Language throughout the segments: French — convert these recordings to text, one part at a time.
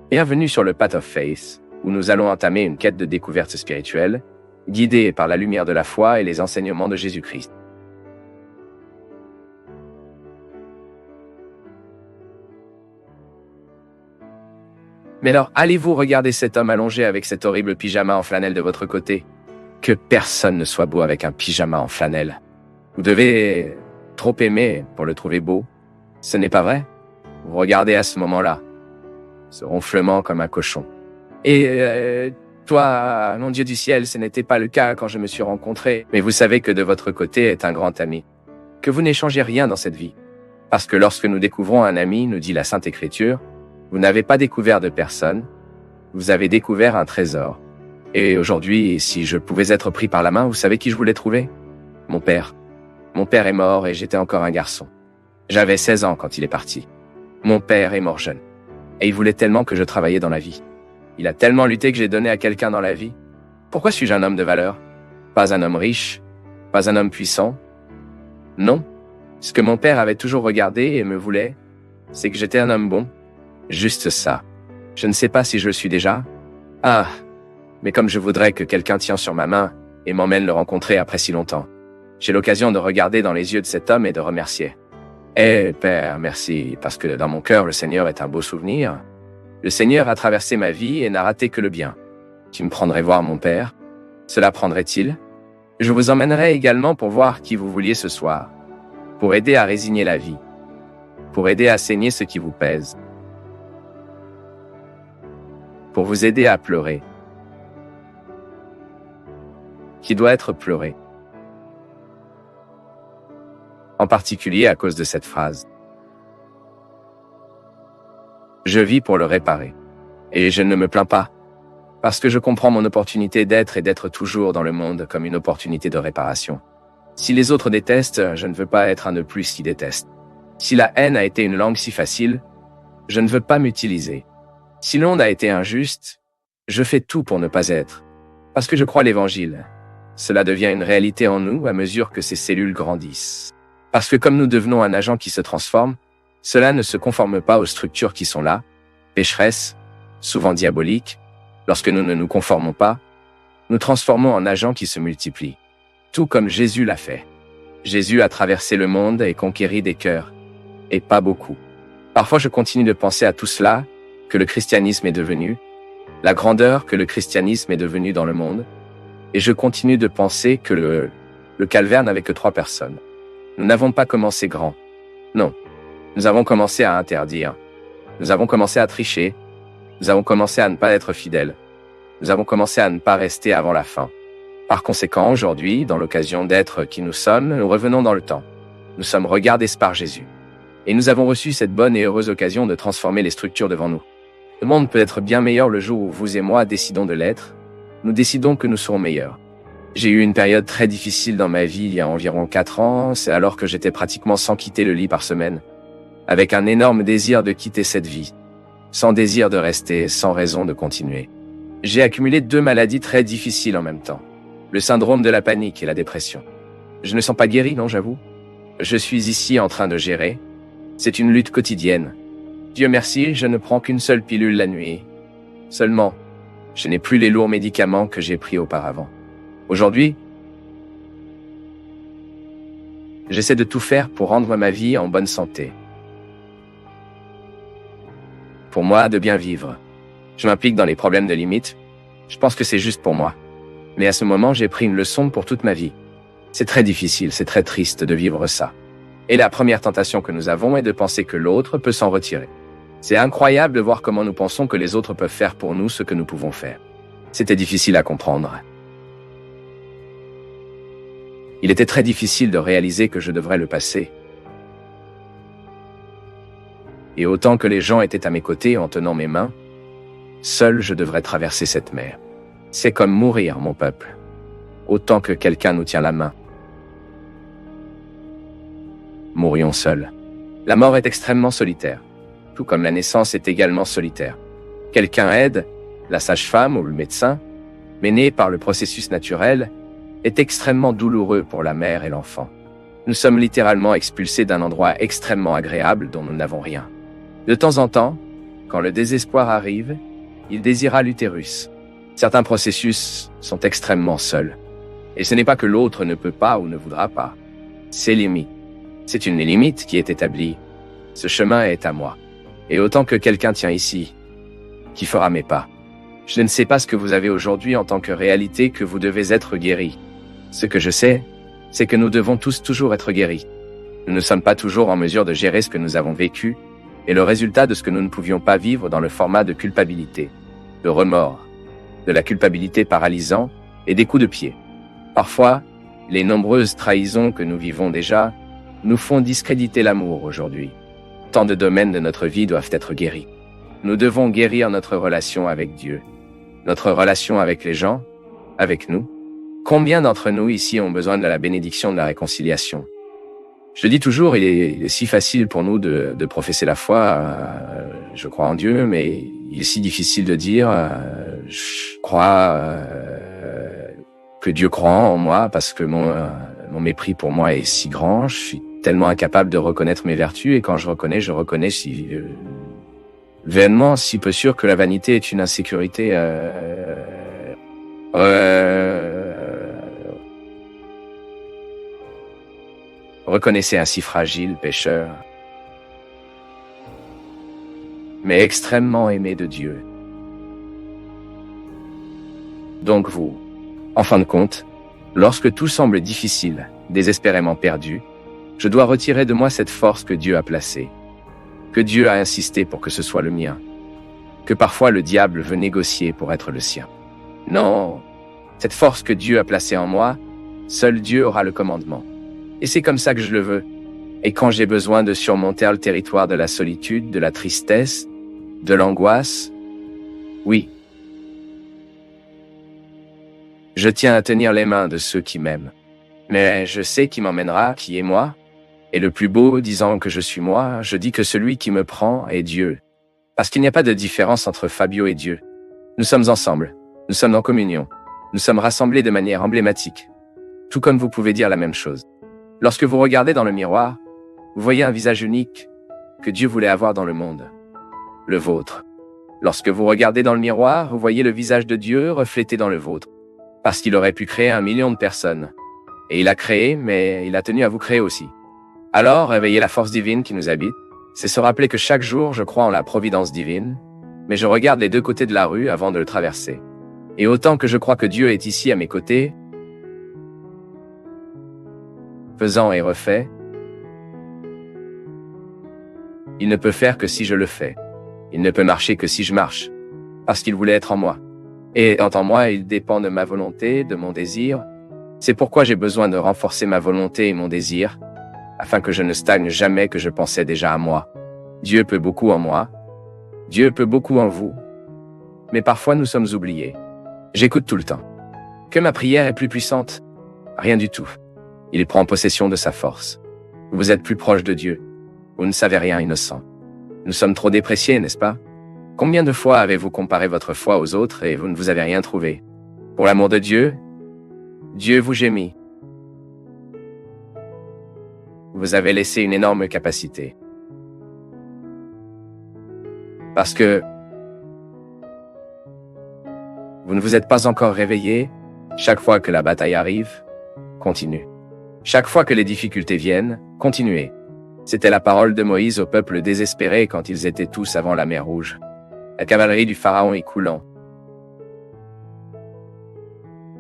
Bienvenue sur le Path of Faith, où nous allons entamer une quête de découverte spirituelle, guidée par la lumière de la foi et les enseignements de Jésus-Christ. Mais alors, allez-vous regarder cet homme allongé avec cet horrible pyjama en flanelle de votre côté? Que personne ne soit beau avec un pyjama en flanelle. Vous devez trop aimer pour le trouver beau. Ce n'est pas vrai? Vous regardez à ce moment-là, ce ronflement comme un cochon. Et toi, mon Dieu du ciel, ce n'était pas le cas quand je me suis rencontré. Mais vous savez que de votre côté est un grand ami. Que vous n'échangez rien dans cette vie. Parce que lorsque nous découvrons un ami, nous dit la Sainte Écriture, vous n'avez pas découvert de personne, vous avez découvert un trésor. Et aujourd'hui, si je pouvais être pris par la main, vous savez qui je voulais trouver? Mon père. Mon père est mort et j'étais encore un garçon. J'avais 16 ans quand il est parti. Mon père est mort jeune. Et il voulait tellement que je travaillais dans la vie. Il a tellement lutté que j'ai donné à quelqu'un dans la vie. Pourquoi suis-je un homme de valeur? Pas un homme riche? Pas un homme puissant? Non. Ce que mon père avait toujours regardé et me voulait, c'est que j'étais un homme bon. Juste ça. Je ne sais pas si je le suis déjà. Ah, mais comme je voudrais que quelqu'un tienne sur ma main et m'emmène le rencontrer après si longtemps. J'ai l'occasion de regarder dans les yeux de cet homme et de remercier. Eh, Père, merci, parce que dans mon cœur, le Seigneur est un beau souvenir. Le Seigneur a traversé ma vie et n'a raté que le bien. Tu me prendrais voir mon Père? Cela prendrait-il? Je vous emmènerai également pour voir qui vous vouliez ce soir, pour aider à résigner la vie, pour aider à saigner ce qui vous pèse, pour vous aider à pleurer. Qui doit être pleuré. En particulier à cause de cette phrase. Je vis pour le réparer. Et je ne me plains pas, parce que je comprends mon opportunité d'être et d'être toujours dans le monde comme une opportunité de réparation. Si les autres détestent, je ne veux pas être un de plus qui déteste. Si la haine a été une langue si facile, je ne veux pas m'utiliser. Si le monde a été injuste, je fais tout pour ne pas être. Parce que je crois l'Évangile. Cela devient une réalité en nous à mesure que ces cellules grandissent. Parce que comme nous devenons un agent qui se transforme, cela ne se conforme pas aux structures qui sont là, pécheresses, souvent diaboliques. Lorsque nous ne nous conformons pas, nous transformons en agents qui se multiplient. Tout comme Jésus l'a fait. Jésus a traversé le monde et conquéri des cœurs. Et pas beaucoup. Parfois je continue de penser à tout cela, que le christianisme est devenu, la grandeur que le christianisme est devenu dans le monde, et je continue de penser que le calvaire n'avait que 3 personnes. Nous n'avons pas commencé grand. Non. Nous avons commencé à interdire. Nous avons commencé à tricher. Nous avons commencé à ne pas être fidèles. Nous avons commencé à ne pas rester avant la fin. Par conséquent, aujourd'hui, dans l'occasion d'être qui nous sommes, nous revenons dans le temps. Nous sommes regardés par Jésus. Et nous avons reçu cette bonne et heureuse occasion de transformer les structures devant nous. Le monde peut être bien meilleur le jour où vous et moi décidons de l'être. Nous décidons que nous serons meilleurs. J'ai eu une période très difficile dans ma vie il y a environ 4 ans, c'est alors que j'étais pratiquement sans quitter le lit par semaine, avec un énorme désir de quitter cette vie, sans désir de rester, sans raison de continuer. J'ai accumulé 2 maladies très difficiles en même temps, le syndrome de la panique et la dépression. Je ne sens pas guéri, non, j'avoue. Je suis ici en train de gérer. C'est une lutte quotidienne. Dieu merci, je ne prends qu'une seule pilule la nuit. Seulement, je n'ai plus les lourds médicaments que j'ai pris auparavant. Aujourd'hui, j'essaie de tout faire pour rendre ma vie en bonne santé. Pour moi, de bien vivre. Je m'implique dans les problèmes de limite. Je pense que c'est juste pour moi. Mais à ce moment, j'ai pris une leçon pour toute ma vie. C'est très difficile, c'est très triste de vivre ça. Et la première tentation que nous avons est de penser que l'autre peut s'en retirer. C'est incroyable de voir comment nous pensons que les autres peuvent faire pour nous ce que nous pouvons faire. C'était difficile à comprendre. Il était très difficile de réaliser que je devrais le passer. Et autant que les gens étaient à mes côtés en tenant mes mains, seul je devrais traverser cette mer. C'est comme mourir, mon peuple. Autant que quelqu'un nous tient la main. Mourions seuls. La mort est extrêmement solitaire, tout comme la naissance est également solitaire. Quelqu'un aide, la sage-femme ou le médecin, mais né par le processus naturel, est extrêmement douloureux pour la mère et l'enfant. Nous sommes littéralement expulsés d'un endroit extrêmement agréable dont nous n'avons rien. De temps en temps, Quand le désespoir arrive, il désira l'utérus. Certains processus sont extrêmement seuls. Et ce n'est pas que l'autre ne peut pas ou ne voudra pas. C'est limite. C'est une limite qui est établie. Ce chemin est à moi. Et autant que quelqu'un tient ici, qui fera mes pas. Je ne sais pas ce que vous avez aujourd'hui en tant que réalité que vous devez être guéri. Ce que je sais, c'est que nous devons tous toujours être guéris. Nous ne sommes pas toujours en mesure de gérer ce que nous avons vécu et le résultat de ce que nous ne pouvions pas vivre dans le format de culpabilité, de remords, de la culpabilité paralysant et des coups de pied. Parfois, les nombreuses trahisons que nous vivons déjà nous font discréditer l'amour aujourd'hui. Tant de domaines de notre vie doivent être guéris. Nous devons guérir notre relation avec Dieu, notre relation avec les gens, avec nous. Combien d'entre nous ici ont besoin de la bénédiction de la réconciliation? Je dis toujours, il est si facile pour nous de professer la foi, je crois en Dieu, mais il est si difficile de dire, je crois que Dieu croit en moi parce que mon mépris pour moi est si grand, je suis tellement incapable de reconnaître mes vertus et quand je reconnais si vainement, si peu sûr que la vanité est une insécurité. Reconnaissez ainsi fragile, pécheur, mais extrêmement aimé de Dieu. Donc vous, en fin de compte, lorsque tout semble difficile, désespérément perdu, je dois retirer de moi cette force que Dieu a placée, que Dieu a insisté pour que ce soit le mien, que parfois le diable veut négocier pour être le sien. Non, cette force que Dieu a placée en moi, seul Dieu aura le commandement. Et c'est comme ça que je le veux. Et quand j'ai besoin de surmonter le territoire de la solitude, de la tristesse, de l'angoisse, oui, je tiens à tenir les mains de ceux qui m'aiment. Mais je sais qui m'emmènera, qui est moi. Et le plus beau, disant que je suis moi, je dis que celui qui me prend est Dieu. Parce qu'il n'y a pas de différence entre Fabio et Dieu. Nous sommes ensemble. Nous sommes en communion. Nous sommes rassemblés de manière emblématique. Tout comme vous pouvez dire la même chose. Lorsque vous regardez dans le miroir, vous voyez un visage unique que Dieu voulait avoir dans le monde. Le vôtre. Lorsque vous regardez dans le miroir, vous voyez le visage de Dieu reflété dans le vôtre. Parce qu'il aurait pu créer 1 million de personnes. Et il a créé, mais il a tenu à vous créer aussi. Alors, réveillez la force divine qui nous habite. C'est se rappeler que chaque jour, je crois en la providence divine, mais je regarde les deux côtés de la rue avant de le traverser. Et autant que je crois que Dieu est ici à mes côtés, faisant et refait, il ne peut faire que si je le fais. Il ne peut marcher que si je marche, parce qu'il voulait être en moi. Et en moi, il dépend de ma volonté, de mon désir. C'est pourquoi j'ai besoin de renforcer ma volonté et mon désir, afin que je ne stagne jamais que je pensais déjà à moi. Dieu peut beaucoup en moi, Dieu peut beaucoup en vous, mais parfois nous sommes oubliés. J'écoute tout le temps. Que ma prière est plus puissante? Rien du tout. Il prend possession de sa force. Vous êtes plus proche de Dieu. Vous ne savez rien, innocent. Nous sommes trop dépréciés, n'est-ce pas? Combien de fois avez-vous comparé votre foi aux autres et vous ne vous avez rien trouvé? Pour l'amour de Dieu, Dieu vous gémit. Vous avez laissé une énorme capacité. Parce que vous ne vous êtes pas encore réveillé, chaque fois que la bataille arrive, continuez. Chaque fois que les difficultés viennent, continuez. C'était la parole de Moïse au peuple désespéré quand ils étaient tous avant la mer Rouge. La cavalerie du Pharaon est coulant.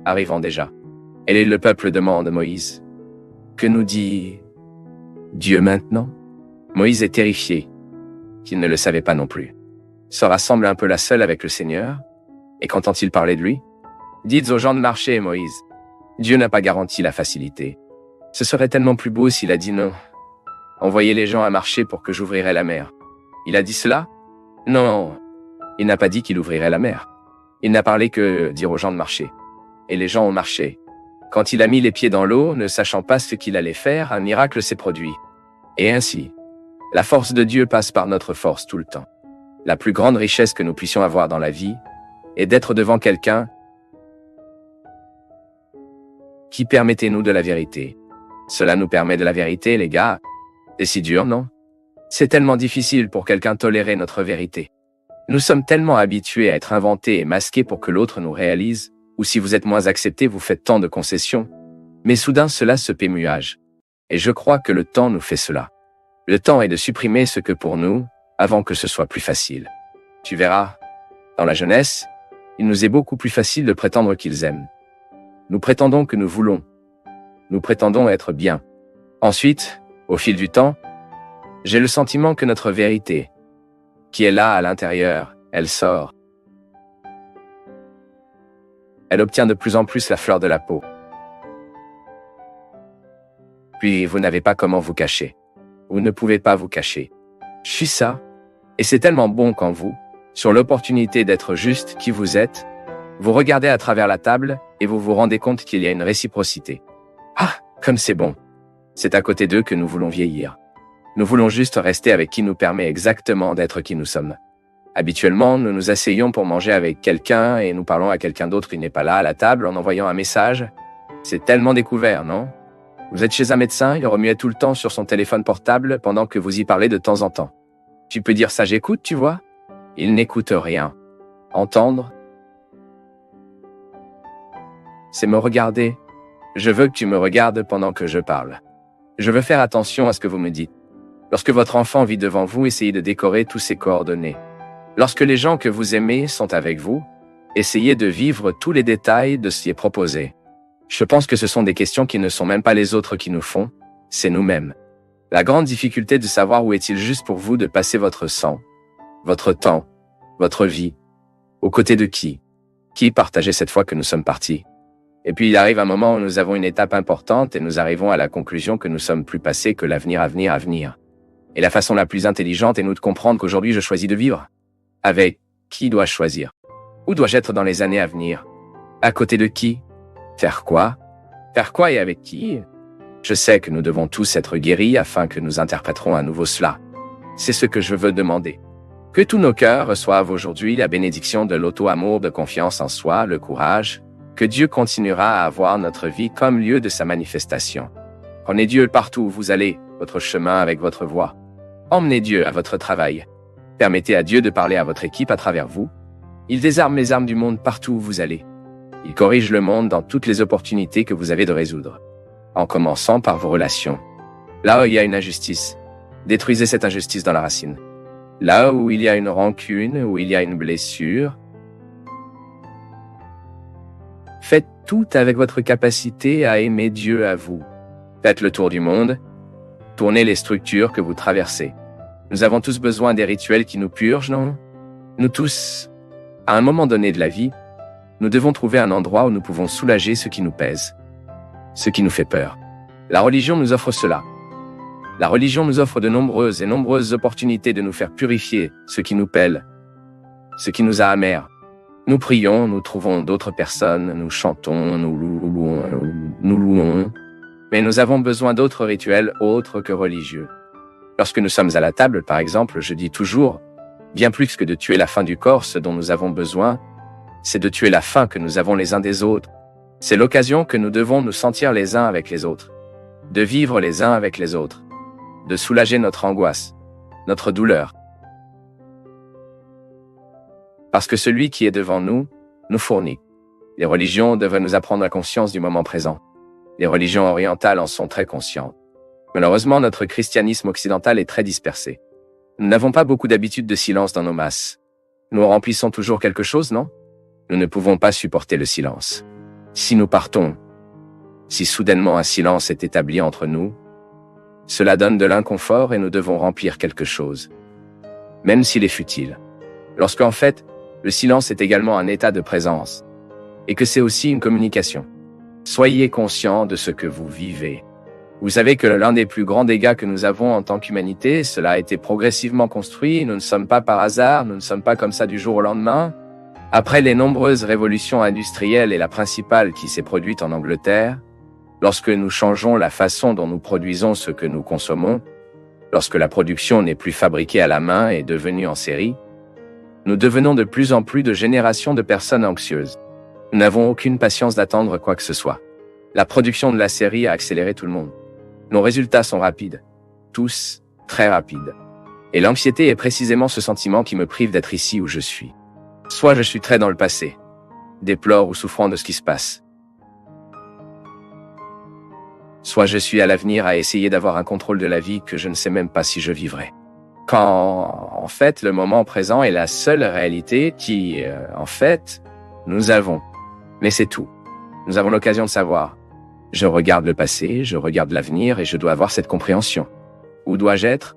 Arrivant déjà. Et le peuple demande Moïse. Que nous dit Dieu maintenant? Moïse est terrifié, qu'il ne le savait pas non plus. Se rassemble un peu la seule avec le Seigneur, et qu'entend-il parler de lui? Dites aux gens de marcher, Moïse. Dieu n'a pas garanti la facilité. Ce serait tellement plus beau s'il a dit non. Envoyez les gens à marcher pour que j'ouvrirai la mer. Il a dit cela? Non, il n'a pas dit qu'il ouvrirait la mer. Il n'a parlé que dire aux gens de marcher. Et les gens ont marché. Quand il a mis les pieds dans l'eau, ne sachant pas ce qu'il allait faire, un miracle s'est produit. Et ainsi, la force de Dieu passe par notre force tout le temps. La plus grande richesse que nous puissions avoir dans la vie est d'être devant quelqu'un qui permettez-nous de la vérité. Cela nous permet de la vérité, les gars. C'est si dur, non? C'est tellement difficile pour quelqu'un tolérer notre vérité. Nous sommes tellement habitués à être inventés et masqués pour que l'autre nous réalise, ou si vous êtes moins accepté, vous faites tant de concessions. Mais soudain, cela se paie muage. Et je crois que le temps nous fait cela. Le temps est de supprimer ce que pour nous, avant que ce soit plus facile. Tu verras, dans la jeunesse, il nous est beaucoup plus facile de prétendre qu'ils aiment. Nous prétendons que nous voulons. Nous prétendons être bien. Ensuite, au fil du temps, j'ai le sentiment que notre vérité, qui est là à l'intérieur, elle sort. Elle obtient de plus en plus la fleur de la peau. Puis vous n'avez pas comment vous cacher. Vous ne pouvez pas vous cacher. Je suis ça. Et c'est tellement bon quand vous, sur l'opportunité d'être juste qui vous êtes, vous regardez à travers la table et vous vous rendez compte qu'il y a une réciprocité. Ah, comme c'est bon. C'est à côté d'eux que nous voulons vieillir. Nous voulons juste rester avec qui nous permet exactement d'être qui nous sommes. Habituellement, nous nous asseyons pour manger avec quelqu'un et nous parlons à quelqu'un d'autre qui n'est pas là à la table en envoyant un message. C'est tellement découvert, non? Vous êtes chez un médecin, il remuait tout le temps sur son téléphone portable pendant que vous y parlez de temps en temps. Tu peux dire ça, j'écoute, tu vois? Il n'écoute rien. Entendre, c'est me regarder. Je veux que tu me regardes pendant que je parle. Je veux faire attention à ce que vous me dites. Lorsque votre enfant vit devant vous, essayez de décorer tous ses coordonnées. Lorsque les gens que vous aimez sont avec vous, essayez de vivre tous les détails de ce qui est proposé. Je pense que ce sont des questions qui ne sont même pas les autres qui nous font, c'est nous-mêmes. La grande difficulté de savoir où est-il juste pour vous de passer votre sang, votre temps, votre vie, aux côtés de qui partageait cette fois que nous sommes partis. Et puis il arrive un moment où nous avons une étape importante et nous arrivons à la conclusion que nous sommes plus passés que l'avenir à venir. Et la façon la plus intelligente est nous de comprendre qu'aujourd'hui je choisis de vivre. Avec qui dois-je choisir? Où dois-je être dans les années à venir? À côté de qui? Faire quoi? Faire quoi et avec qui? Je sais que nous devons tous être guéris afin que nous interpréterons à nouveau cela. C'est ce que je veux demander. Que tous nos cœurs reçoivent aujourd'hui la bénédiction de l'auto-amour, de confiance en soi, le courage, que Dieu continuera à avoir notre vie comme lieu de sa manifestation. Prenez Dieu partout où vous allez, votre chemin avec votre voix. Emmenez Dieu à votre travail. Permettez à Dieu de parler à votre équipe à travers vous. Il désarme les armes du monde partout où vous allez. Il corrige le monde dans toutes les opportunités que vous avez de résoudre. En commençant par vos relations. Là où il y a une injustice, détruisez cette injustice dans la racine. Là où il y a une rancune, où il y a une blessure, faites tout avec votre capacité à aimer Dieu à vous. Faites le tour du monde. Tournez les structures que vous traversez. Nous avons tous besoin des rituels qui nous purgent, non? Nous tous, à un moment donné de la vie, nous devons trouver un endroit où nous pouvons soulager ce qui nous pèse, ce qui nous fait peur. La religion nous offre cela. La religion nous offre de nombreuses opportunités de nous faire purifier ce qui nous pèle, ce qui nous a amers. Nous prions, nous trouvons d'autres personnes, nous chantons, nous louons. Mais nous avons besoin d'autres rituels autres que religieux. Lorsque nous sommes à la table, par exemple, je dis toujours, bien plus que de tuer la faim du corps, ce dont nous avons besoin, c'est de tuer la faim que nous avons les uns des autres. C'est l'occasion que nous devons nous sentir les uns avec les autres, de vivre les uns avec les autres, de soulager notre angoisse, notre douleur. Parce que celui qui est devant nous, nous fournit. Les religions devraient nous apprendre la conscience du moment présent. Les religions orientales en sont très conscientes. Malheureusement, notre christianisme occidental est très dispersé. Nous n'avons pas beaucoup d'habitude de silence dans nos masses. Nous remplissons toujours quelque chose, non? Nous ne pouvons pas supporter le silence. Si nous partons, si soudainement un silence est établi entre nous, cela donne de l'inconfort et nous devons remplir quelque chose, même s'il est futile. Lorsqu'en fait, le silence est également un état de présence, et que c'est aussi une communication. Soyez conscients de ce que vous vivez. Vous savez que l'un des plus grands dégâts que nous avons en tant qu'humanité, cela a été progressivement construit, nous ne sommes pas par hasard, nous ne sommes pas comme ça du jour au lendemain. Après les nombreuses révolutions industrielles et la principale qui s'est produite en Angleterre, lorsque nous changeons la façon dont nous produisons ce que nous consommons, lorsque la production n'est plus fabriquée à la main et devenue en série, nous devenons de plus en plus de générations de personnes anxieuses. Nous n'avons aucune patience d'attendre quoi que ce soit. La production de la série a accéléré tout le monde. Nos résultats sont rapides. Tous très rapides. Et l'anxiété est précisément ce sentiment qui me prive d'être ici où je suis. Soit je suis très dans le passé, déplore ou souffrant de ce qui se passe. Soit je suis à l'avenir à essayer d'avoir un contrôle de la vie que je ne sais même pas si je vivrai. Quand, en fait, le moment présent est la seule réalité qui, en fait, nous avons. Mais c'est tout. Nous avons l'occasion de savoir. Je regarde le passé, je regarde l'avenir et je dois avoir cette compréhension. Où dois-je être?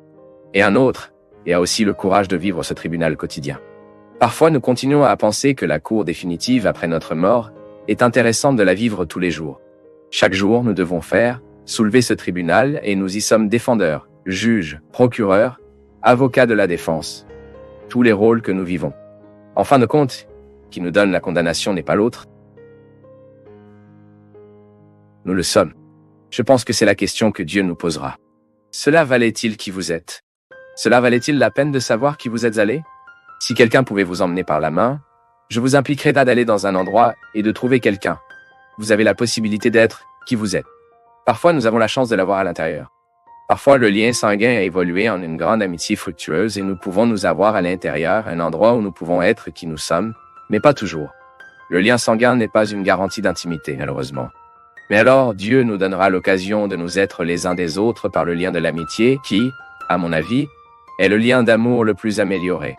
Et un autre, et a aussi le courage de vivre ce tribunal quotidien. Parfois, nous continuons à penser que la cour définitive après notre mort est intéressante de la vivre tous les jours. Chaque jour, nous devons soulever ce tribunal et nous y sommes défendeurs, juges, procureurs, avocats de la défense. Tous les rôles que nous vivons. En fin de compte, qui nous donne la condamnation n'est pas l'autre. Nous le sommes. Je pense que c'est la question que Dieu nous posera. Cela valait-il qui vous êtes? Cela valait-il la peine de savoir qui vous êtes allé? Si quelqu'un pouvait vous emmener par la main, je vous impliquerais d'aller dans un endroit et de trouver quelqu'un. Vous avez la possibilité d'être qui vous êtes. Parfois, nous avons la chance de l'avoir à l'intérieur. Parfois, le lien sanguin a évolué en une grande amitié fructueuse et nous pouvons nous avoir à l'intérieur un endroit où nous pouvons être qui nous sommes, mais pas toujours. Le lien sanguin n'est pas une garantie d'intimité, malheureusement. Mais alors, Dieu nous donnera l'occasion de nous être les uns des autres par le lien de l'amitié qui, à mon avis, est le lien d'amour le plus amélioré.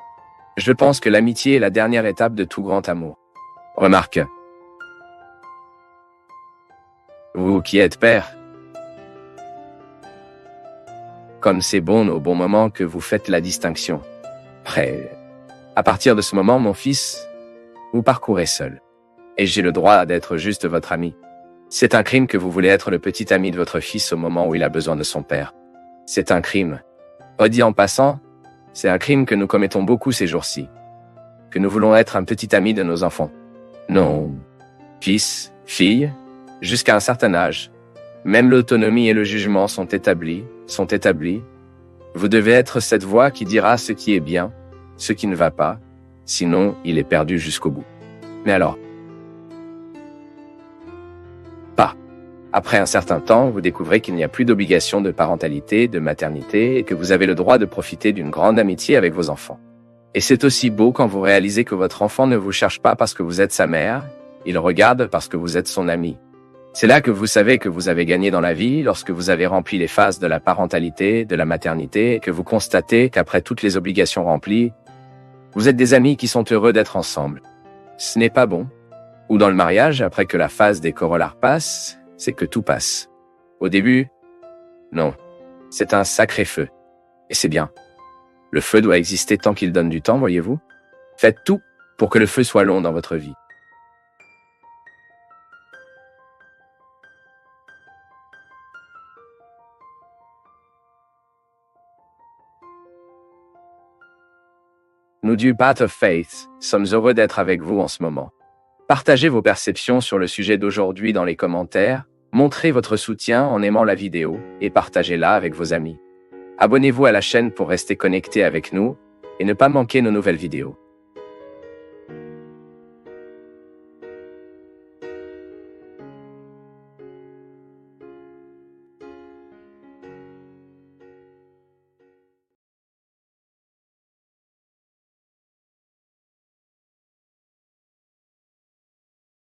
Je pense que l'amitié est la dernière étape de tout grand amour. Remarque. Vous qui êtes père, comme c'est bon au bon moment que vous faites la distinction. Après, à partir de ce moment, mon fils, vous parcourez seul. Et j'ai le droit d'être juste votre ami. C'est un crime que vous voulez être le petit ami de votre fils au moment où il a besoin de son père. C'est un crime. Redit en passant, c'est un crime que nous commettons beaucoup ces jours-ci. Que nous voulons être un petit ami de nos enfants. Non. Fils, fille, jusqu'à un certain âge. Même l'autonomie et le jugement sont établis. Vous devez être cette voix qui dira ce qui est bien, ce qui ne va pas, sinon il est perdu jusqu'au bout. Mais alors? Pas. Après un certain temps, vous découvrez qu'il n'y a plus d'obligation de parentalité, de maternité, et que vous avez le droit de profiter d'une grande amitié avec vos enfants. Et c'est aussi beau quand vous réalisez que votre enfant ne vous cherche pas parce que vous êtes sa mère, il regarde parce que vous êtes son ami. C'est là que vous savez que vous avez gagné dans la vie, lorsque vous avez rempli les phases de la parentalité, de la maternité, et que vous constatez qu'après toutes les obligations remplies, vous êtes des amis qui sont heureux d'être ensemble. Ce n'est pas bon. Ou dans le mariage, après que la phase des corollaires passe, c'est que tout passe. Au début, non. C'est un sacré feu. Et c'est bien. Le feu doit exister tant qu'il donne du temps, voyez-vous? Faites tout pour que le feu soit long dans votre vie. Nous du Path of Faith sommes heureux d'être avec vous en ce moment. Partagez vos perceptions sur le sujet d'aujourd'hui dans les commentaires, montrez votre soutien en aimant la vidéo et partagez-la avec vos amis. Abonnez-vous à la chaîne pour rester connecté avec nous et ne pas manquer nos nouvelles vidéos.